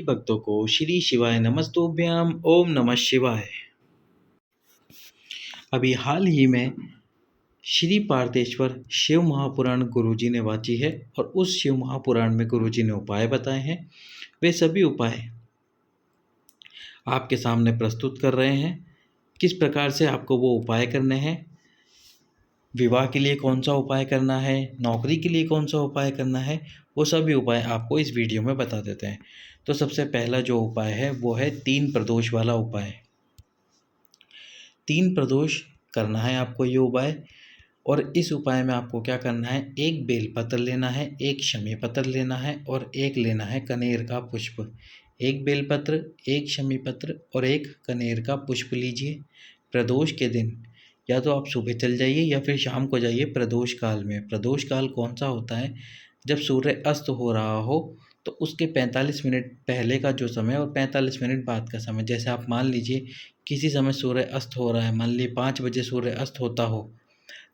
भक्तों को श्री शिवाय नमस्तुभ्याम ओम नमः शिवाय। अभी हाल ही में श्री पार्थेश्वर शिव महापुराण गुरुजी ने वाची है और उस शिव महापुराण में गुरुजी ने उपाय बताए हैं। वे सभी उपाय आपके सामने प्रस्तुत कर रहे हैं। किस प्रकार से आपको वो उपाय करने हैं, विवाह के लिए कौन सा उपाय करना है, नौकरी के लिए कौन सा उपाय करना है, वो सभी उपाय आपको इस वीडियो में बता देते हैं। तो सबसे पहला जो उपाय है वो है 3 प्रदोष वाला उपाय। 3 प्रदोष करना है आपको ये उपाय। और इस उपाय में आपको क्या करना है, एक बेलपत्र लेना है, एक शमी पत्र लेना है और एक लेना है कनेर का पुष्प। एक बेलपत्र, एक शमी पत्र और एक कनेर का पुष्प लीजिए। प्रदोष के दिन या तो आप सुबह चल जाइए या फिर शाम को जाइए प्रदोष काल में। प्रदोष काल कौन सा होता है, जब सूर्य अस्त हो रहा हो तो उसके 45 मिनट पहले का जो समय और 45 मिनट बाद का समय। जैसे आप मान लीजिए किसी समय सूर्य अस्त हो रहा है, मान लीजिए 5 बजे सूर्य अस्त होता हो,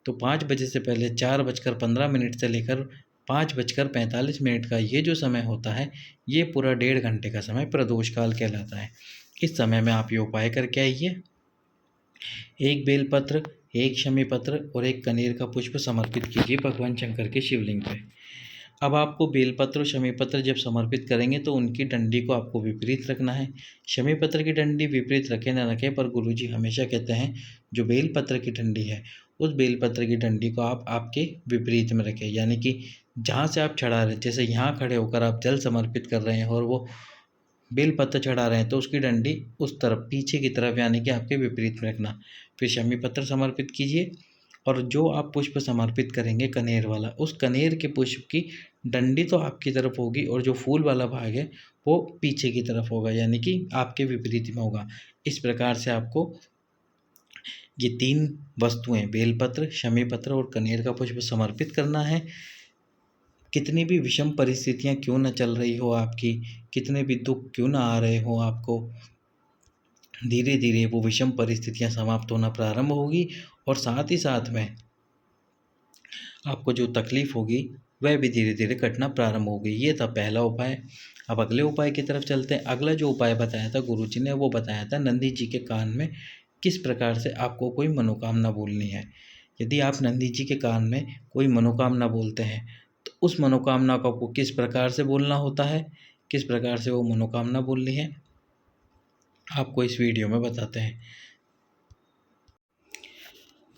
तो 5 बजे से पहले 4:15 से लेकर 5:45 का ये जो समय होता है, ये पूरा 1.5 घंटे का समय प्रदोष काल कहलाता है। इस समय में आप ये उपाय करके आइए। एक बेलपत्र, एक शमी पत्र और एक कनेर का पुष्प समर्पित कीजिए भगवान शंकर के शिवलिंग पे। अब आपको बेलपत्र और शमी पत्र जब समर्पित करेंगे तो उनकी डंडी को आपको विपरीत रखना है। शमी पत्र की डंडी विपरीत रखें न रखें, पर गुरुजी हमेशा कहते हैं जो बेलपत्र की डंडी है उस बेलपत्र की डंडी को आप आपके विपरीत में रखें। यानी कि जहाँ से आप चढ़ा रहे हैं, जैसे यहाँ खड़े होकर आप जल समर्पित कर रहे हैं और वो बेलपत्र चढ़ा रहे हैं, तो उसकी डंडी उस तरफ पीछे की तरफ यानी कि आपके विपरीत में रखना। फिर शमी पत्र समर्पित कीजिए और जो आप पुष्प समर्पित करेंगे कनेर वाला, उस कनेर के पुष्प की डंडी तो आपकी तरफ होगी और जो फूल वाला भाग है वो पीछे की तरफ होगा, यानी कि आपके विपरीत में होगा। इस प्रकार से आपको ये 3 वस्तुएं बेलपत्र, शमी पत्र और कनेर का पुष्प समर्पित करना है। कितनी भी विषम परिस्थितियां क्यों न चल रही हो आपकी, कितने भी दुख क्यों ना आ रहे हो आपको, धीरे धीरे वो विषम परिस्थितियां समाप्त होना प्रारंभ होगी और साथ ही साथ में आपको जो तकलीफ होगी वह भी धीरे धीरे कटना प्रारंभ होगी। ये था पहला उपाय। अब अगले उपाय की तरफ चलते हैं। अगला जो उपाय बताया था गुरुजी ने, वो बताया था नंदी जी के कान में किस प्रकार से आपको कोई मनोकामना बोलनी है। यदि आप नंदी जी के कान में कोई मनोकामना बोलते हैं तो उस मनोकामना को आपको किस प्रकार से बोलना होता है, किस प्रकार से वो मनोकामना बोलनी है, आपको इस वीडियो में बताते हैं।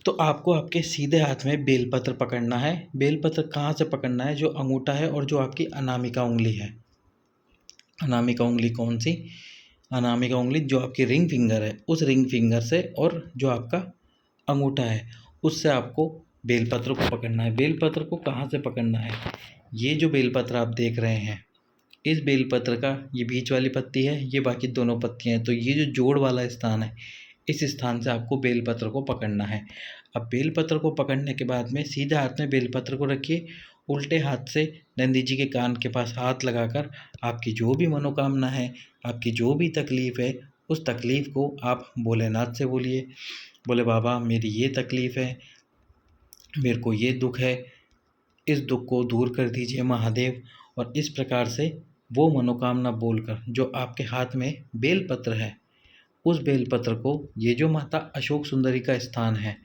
तो आपको आपके सीधे हाथ में बेलपत्र पकड़ना है। बेलपत्र कहाँ से पकड़ना है, जो अंगूठा है और जो आपकी अनामिका उंगली है। अनामिका उंगली कौन सी, अनामिका उंगली जो आपकी रिंग फिंगर है, उस रिंग फिंगर से, और जो आपका अंगूठा है उससे आपको बेलपत्र को पकड़ना है। बेलपत्र को कहाँ से पकड़ना है, ये जो बेलपत्र आप देख रहे हैं, इस बेलपत्र का ये बीच वाली पत्ती है, ये बाकी दोनों पत्तियां हैं, तो ये जो जोड़ वाला स्थान है, इस स्थान से आपको बेलपत्र को पकड़ना है। अब बेलपत्र को पकड़ने के बाद में सीधे हाथ में बेलपत्र को रखिए, उल्टे हाथ से नंदी जी के कान के पास हाथ लगाकर आपकी जो भी मनोकामना है, आपकी जो भी तकलीफ़ है, उस तकलीफ़ को आप भोलेनाथ से बोलिए। बोले बाबा मेरी ये तकलीफ़ है, मेरे को ये दुख है, इस दुख को दूर कर दीजिए महादेव। और इस प्रकार से वो मनोकामना बोलकर जो आपके हाथ में बेलपत्र है, उस बेलपत्र को, ये जो माता अशोक सुंदरी का स्थान है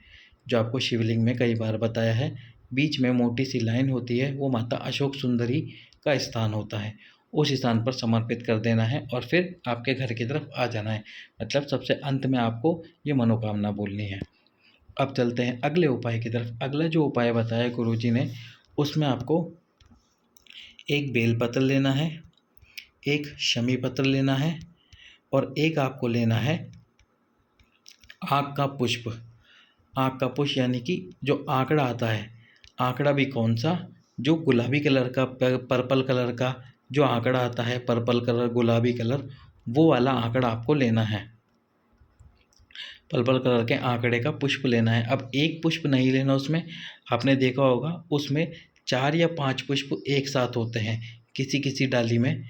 जो आपको शिवलिंग में कई बार बताया है, बीच में मोटी सी लाइन होती है, वो माता अशोक सुंदरी का स्थान होता है। उस स्थान पर समर्पित कर देना है और फिर आपके घर की तरफ आ जाना है। मतलब सबसे अंत में आपको ये मनोकामना बोलनी है। अब चलते हैं अगले उपाय की तरफ। अगला जो उपाय बताया गुरुजी ने, उसमें आपको एक बेलपत्र लेना है, एक शमी पत्र लेना है और एक आपको लेना है आँख का पुष्प। आँख का पुष्प यानी कि जो आंकड़ा आता है, आंकड़ा भी कौन सा, जो गुलाबी कलर का, पर्पल कलर का जो आंकड़ा आता है, पर्पल कलर गुलाबी कलर, वो वाला आंकड़ा आपको लेना है। पर्पल कलर के आंकड़े का पुष्प लेना है। अब एक पुष्प नहीं लेना, उसमें आपने देखा होगा उसमें 4 या 5 पुष्प एक साथ होते हैं। किसी किसी डाली में,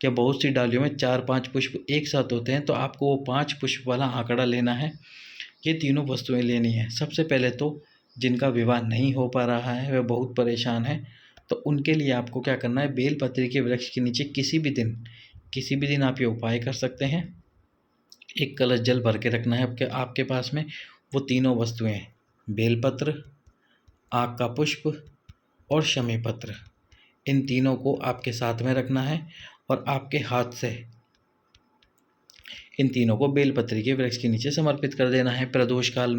क्या बहुत सी डालियों में 4-5 पुष्प एक साथ होते हैं, तो आपको वो 5 पुष्प वाला आंकड़ा लेना है। ये तीनों वस्तुएं लेनी है। सबसे पहले तो जिनका विवाह नहीं हो पा रहा है, वह बहुत परेशान है, तो उनके लिए आपको क्या करना है, बेलपत्री के वृक्ष के नीचे किसी भी दिन, किसी भी दिन आप ये उपाय कर सकते हैं। एक कलश जल भर के रखना है आपके पास में। वो तीनों वस्तुएं, बेलपत्र, आक का पुष्प और शमी पत्र, इन तीनों को आपके साथ में रखना है और आपके हाथ से इन तीनों को बेलपत्री के वृक्ष के नीचे समर्पित कर देना है प्रदोष काल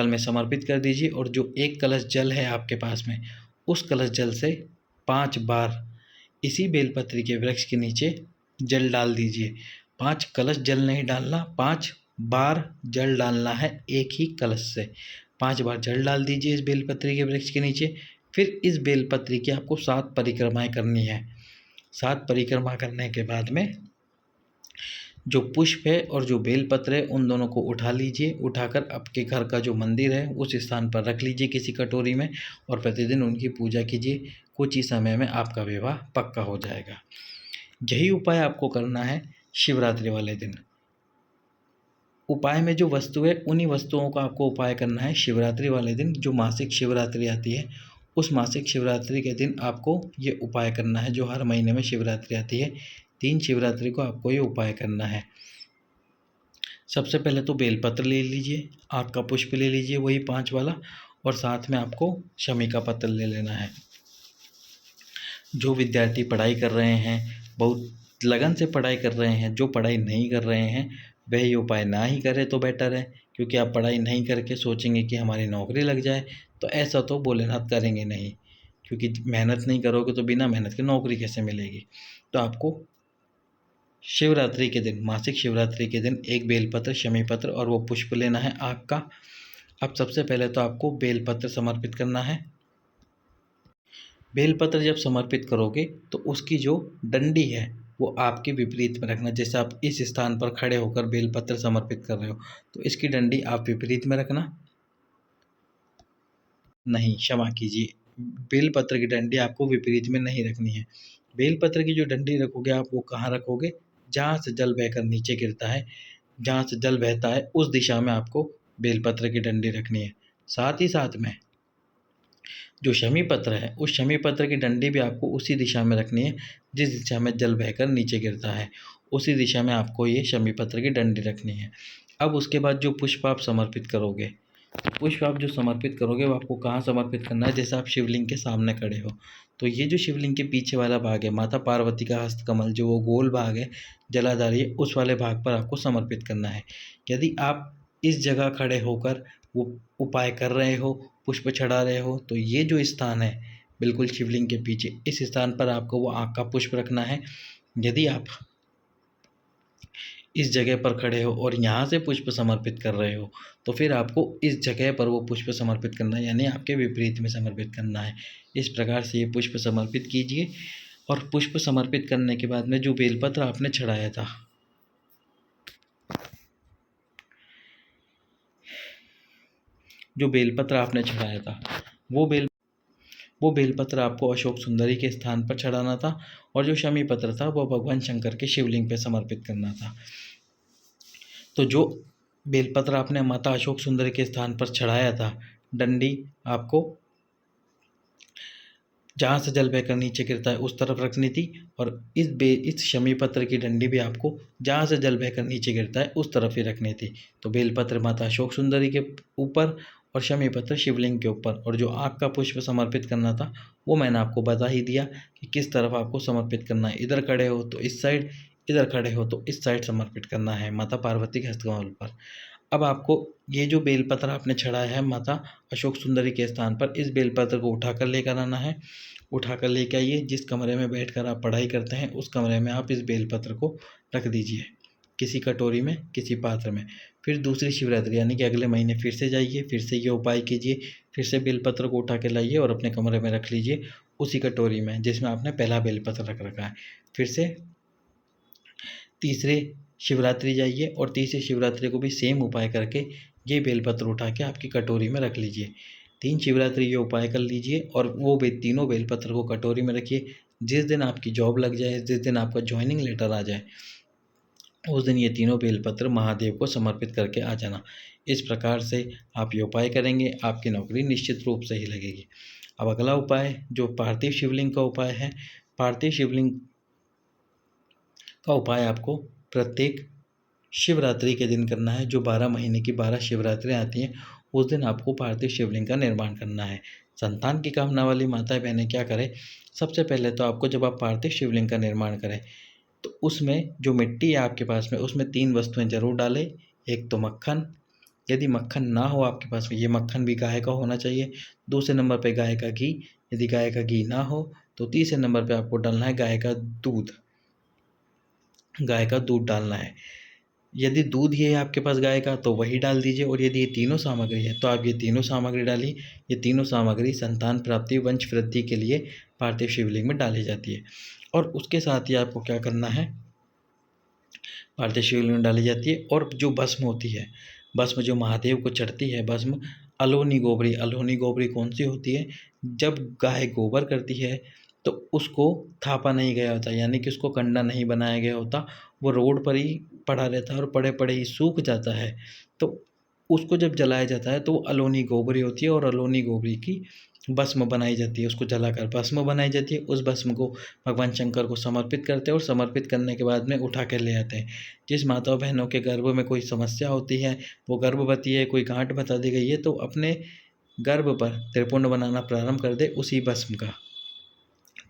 में समर्पित कर दीजिए। और जो एक कलश जल है आपके पास में, उस कलश जल से 5 बार इसी बेलपत्री के वृक्ष के नीचे जल डाल दीजिए। 5 कलश जल नहीं डालना, 5 बार जल डालना है एक ही कलश से। 5 बार जल डाल दीजिए इस बेलपत्री के वृक्ष के नीचे। फिर इस बेलपत्री की आपको 7 परिक्रमाएं करनी है। 7 परिक्रमा करने के बाद में जो पुष्प है और जो बेलपत्र है, उन दोनों को उठा लीजिए। उठाकर आपके घर का जो मंदिर है उस स्थान पर रख लीजिए किसी कटोरी में, और प्रतिदिन उनकी पूजा कीजिए। कुछ ही समय में आपका विवाह पक्का हो जाएगा। यही उपाय आपको करना है शिवरात्रि वाले दिन। उपाय में जो वस्तु है, उन्हीं वस्तुओं का आपको उपाय करना है शिवरात्रि वाले दिन। जो मासिक शिवरात्रि आती है, उस मासिक शिवरात्रि के दिन आपको ये उपाय करना है। जो हर महीने में शिवरात्रि आती है, 3 शिवरात्रि को आपको ये उपाय करना है। सबसे पहले तो बेलपत्र ले लीजिए, आक का पुष्प ले लीजिए वही 5 वाला, और साथ में आपको शमी का पत्र ले लेना है। जो विद्यार्थी पढ़ाई कर रहे हैं, बहुत लगन से पढ़ाई कर रहे हैं, जो पढ़ाई नहीं कर रहे हैं वह ये उपाय ना ही करें तो बेटर है। क्योंकि आप पढ़ाई नहीं करके सोचेंगे कि हमारी नौकरी लग जाए, तो ऐसा तो भोलेनाथ करेंगे नहीं। क्योंकि मेहनत नहीं करोगे तो बिना मेहनत के नौकरी कैसे मिलेगी। तो आपको शिवरात्रि के दिन, मासिक शिवरात्रि के दिन, एक बेलपत्र, शमी पत्र और वो पुष्प लेना है आक का। अब सबसे पहले तो आपको बेलपत्र समर्पित करना है। बेलपत्र जब समर्पित करोगे तो उसकी जो डंडी है वो आपके विपरीत में रखना। जैसे आप इस स्थान पर खड़े होकर बेलपत्र समर्पित कर रहे हो, तो इसकी डंडी आप विपरीत में रखना। नहीं, क्षमा कीजिए, बेलपत्र की डंडी आपको विपरीत में नहीं रखनी है। बेलपत्र की जो डंडी रखोगे आप, वो कहाँ रखोगे? जहाँ से जल बहकर नीचे गिरता है, जहाँ से जल बहता है उस दिशा में आपको बेलपत्र की डंडी रखनी है। साथ ही साथ में जो शमी पत्र है, उस शमी पत्र की डंडी भी आपको उसी दिशा में रखनी है जिस दिशा में जल बहकर नीचे गिरता है। उसी दिशा में आपको ये शमी पत्र की डंडी रखनी है। अब उसके बाद जो पुष्प आप समर्पित करोगे, पुष्प आप जो समर्पित करोगे वो आपको कहाँ समर्पित करना है? जैसे आप शिवलिंग के सामने खड़े हो, तो ये जो शिवलिंग के पीछे वाला भाग है, माता पार्वती का हस्तकमल, जो वो गोल भाग है जलाधारी है, उस वाले भाग पर आपको समर्पित करना है। यदि आप इस जगह खड़े होकर वो उपाय कर रहे हो, पुष्प चढ़ा रहे हो, तो ये जो स्थान है बिल्कुल शिवलिंग के पीछे, इस स्थान पर आपको वो आक का पुष्प रखना है। यदि आप इस जगह पर खड़े हो और यहाँ से पुष्प समर्पित कर रहे हो, तो फिर आपको इस जगह पर वो पुष्प समर्पित करना है, यानी आपके विपरीत में समर्पित करना है। इस प्रकार से ये पुष्प समर्पित कीजिए। और पुष्प समर्पित करने के बाद में जो बेलपत्र आपने चढ़ाया था, जो बेलपत्र आपने चढ़ाया था, वो बेलपत्र आपको अशोक सुंदरी के स्थान पर चढ़ाना था, और जो शमी पत्र था वो भगवान शंकर के शिवलिंग पे समर्पित करना था। तो जो बेलपत्र आपने माता अशोक सुंदरी के स्थान पर चढ़ाया था, डंडी आपको जहाँ से जल बहकर नीचे गिरता है उस तरफ रखनी थी, और इस शमी पत्र की डंडी भी आपको जहाँ से जल बहकर नीचे गिरता है उस तरफ ही रखनी थी। तो बेलपत्र माता अशोक सुंदरी के ऊपर और शमी पत्र शिवलिंग के ऊपर, और जो आक का पुष्प समर्पित करना था वो मैंने आपको बता ही दिया कि किस तरफ आपको समर्पित करना है। इधर खड़े हो तो इस साइड, इधर खड़े हो तो इस साइड समर्पित करना है माता पार्वती के हस्तकमल पर। अब आपको ये जो बेलपत्र आपने चढ़ाया है माता अशोक सुंदरी के स्थान पर, इस बेलपत्र को उठाकर लेकर आना है। उठाकर लेके आइए, जिस कमरे में बैठकर आप पढ़ाई करते हैं उस कमरे में आप इस बेलपत्र को रख दीजिए, किसी कटोरी में, किसी पात्र में। फिर दूसरी शिवरात्रि यानी कि अगले महीने फिर से जाइए, फिर से ये उपाय कीजिए, फिर से बेलपत्र को उठा के लाइए और अपने कमरे में रख लीजिए उसी कटोरी में जिसमें आपने पहला बेलपत्र रख रखा है। फिर से तीसरे शिवरात्रि जाइए और तीसरी शिवरात्रि को भी सेम उपाय करके ये बेलपत्र उठा के आपकी कटोरी में रख लीजिए। 3 शिवरात्रि ये उपाय कर लीजिए और वो तीनों बेलपत्र को कटोरी में रखिए। जिस दिन आपकी जॉब लग जाए, जिस दिन आपका ज्वाइनिंग लेटर आ जाए, उस दिन ये तीनों बेलपत्र महादेव को समर्पित करके आ जाना। इस प्रकार से आप ये उपाय करेंगे, आपकी नौकरी निश्चित रूप से ही लगेगी। अब अगला उपाय जो पार्थिव शिवलिंग का उपाय है, पार्थिव शिवलिंग का उपाय आपको प्रत्येक शिवरात्रि के दिन करना है। जो 12 महीने की 12 शिवरात्रियाँ आती हैं, उस दिन आपको पार्थिव शिवलिंग का निर्माण करना है। संतान की कामना वाली माताएँ बहनें क्या करें, सबसे पहले तो आपको जब आप पार्थिव शिवलिंग का निर्माण करें, तो उसमें जो मिट्टी है आपके पास में, उसमें 3 वस्तुएँ ज़रूर डालें। एक तो मक्खन, यदि मक्खन ना हो आपके पास में, ये मक्खन भी गाय का होना चाहिए। दूसरे नंबर पे गाय का घी, यदि गाय का घी ना हो तो तीसरे नंबर पे आपको डालना है गाय का दूध। गाय का दूध डालना है। यदि दूध ही है आपके पास गाय का तो वही डाल दीजिए, और यदि ये तीनों सामग्री है तो आप ये तीनों सामग्री डालिए। ये तीनों सामग्री संतान प्राप्ति, वंश वृद्धि के लिए पार्थिव शिवलिंग में डाली जाती है। और उसके साथ ही आपको क्या करना है, पार्थिव शिवलिंग में डाली जाती है। और जो भस्म होती है, भस्म जो महादेव को चढ़ती है, भस्म अलोनी गोबरी, अलोनी गोबरी कौन सी होती है, जब गाय गोबर करती है तो उसको थापा नहीं गया होता, यानी कि उसको कंडा नहीं बनाया गया होता, वो रोड पर ही पड़ा रहता है और पड़े पड़े ही सूख जाता है। तो उसको जब जलाया जाता है तो वो अलोनी गोबरी होती है, और अलोनी गोबरी की भस्म बनाई जाती है, उसको जलाकर भस्म बनाई जाती है। उस भस्म को भगवान शंकर को समर्पित करते हैं, और समर्पित करने के बाद में उठा कर ले आते हैं। जिस माताओं बहनों के गर्भ में कोई समस्या होती है, वो गर्भवती है, कोई गांठ बता दी गई है, तो अपने गर्भ पर त्रिपुंड बनाना प्रारंभ कर दे उसी भस्म का।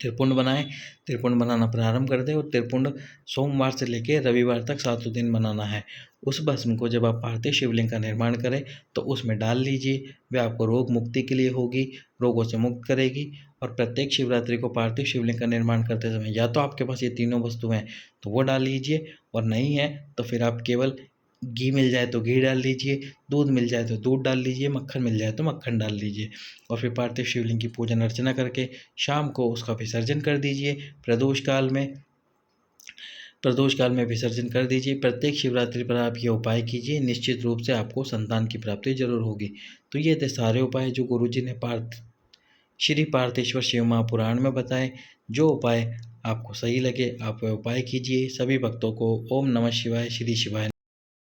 त्रिपुंड बनाएं, त्रिपुंड बनाना प्रारंभ कर दें, और त्रिपुंड सोमवार से लेकर रविवार तक 7 दिन बनाना है। उस भस्म को जब आप पार्थिव शिवलिंग का निर्माण करें तो उसमें डाल लीजिए। वह आपको रोग मुक्ति के लिए होगी, रोगों से मुक्त करेगी। और प्रत्येक शिवरात्रि को पार्थिव शिवलिंग का निर्माण करते समय या तो आपके पास ये तीनों वस्तुएं हैं तो वो डाल लीजिए, और नहीं है तो फिर आप केवल घी मिल जाए तो घी डाल लीजिए, दूध मिल जाए तो दूध डाल लीजिए, मक्खन मिल जाए तो मक्खन डाल लीजिए। और फिर पार्थिव शिवलिंग की पूजन अर्चना करके शाम को उसका विसर्जन कर दीजिए। प्रदोष काल में विसर्जन कर दीजिए। प्रत्येक शिवरात्रि पर आप ये उपाय कीजिए, निश्चित रूप से आपको संतान की प्राप्ति जरूर होगी। तो ये थे सारे उपाय जो गुरुजी ने श्री पार्थेश्वर शिव महापुराण में बताए। जो उपाय आपको सही लगे आप वह उपाय कीजिए। सभी भक्तों को ओम नमः शिवाय, श्री शिवाय।